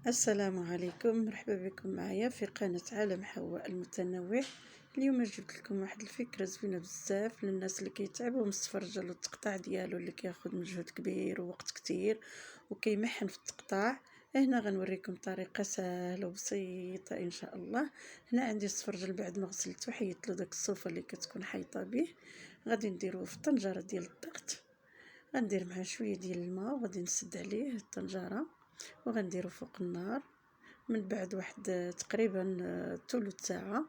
السلام عليكم، مرحبا بكم معايا في قناة عالم حواء المتنوع. اليوم جبت لكم واحد الفكرة زوينة بزاف للناس اللي كيتعبوا من السفرجل والتقطاع ديالو اللي كياخد مجهود كبير ووقت كتير وكيمحن في التقطاع. هنا غنوريكم طريقة سهلة وبسيطة ان شاء الله. هنا عندي السفرجل بعد ما غسلته حيدت له داك الصوفة اللي كتكون حيطة به. غادي نديروه في الطنجرة ديال الضغط، غندير معاه شوية ديال الماء وغادي نسد عليه الطنجرة وغنديرو فوق النار. من بعد واحد تقريبا ثلث ساعة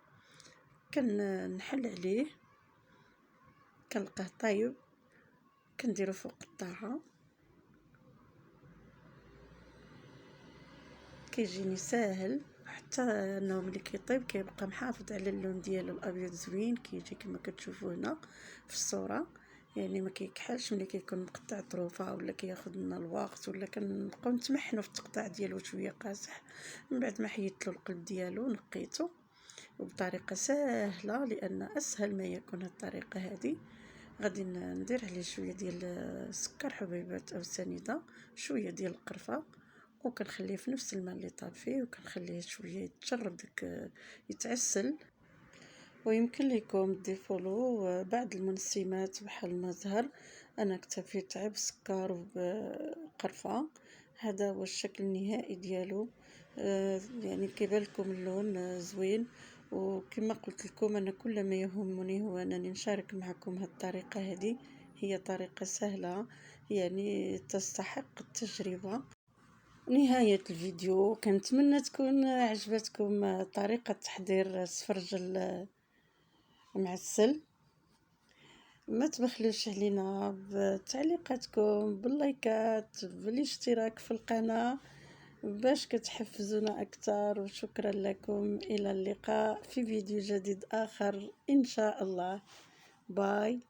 كنحل عليه، كنلقاه طايب، كنديرو فوق الطاعة. كيجيني ساهل حتى انه ملي كيطيب كيبقى محافظ على اللون ديالو الابيض زوين، كيجي كما كتشوفوا هنا في الصورة. يعني ما كيكحلش ملي كيكون مقطع طروفه ولا كياخذ لنا الوقت ولا كنبقاو نتمحنوا في التقطاع ديالو شويه قاصح. من بعد ما حيدت له القلب ديالو نقيته وبطريقه سهله، لان اسهل ما يكون هذه الطريقه هذه. غادي ندير عليه شويه ديال السكر حبيبات او سنيده، شويه ديال القرفه، وكنخليه في نفس الماء اللي طاب فيه وكنخليه شويه يتشرب داك يتعسل. ويمكن لكم تضيفوا له بعض المنسمات بحال ما زهر. انا اكتفيت غير بالسكر وبقرفه. هذا هو الشكل النهائي ديالو. يعني كيبان لكم اللون زوين. وكما قلت لكم انا كل ما يهمني هو انني نشارك معكم هذه الطريقه. هذه هي طريقه سهله يعني تستحق التجربه. نهاية الفيديو كنتمنى تكون عجبتكم طريقة تحضير السفرجل معسل. ما تبخلوش علينا بتعليقاتكم، باللايكات، بالاشتراك في القناة باش كتحفزونا اكثر. وشكرا لكم، الى اللقاء في فيديو جديد اخر ان شاء الله. باي.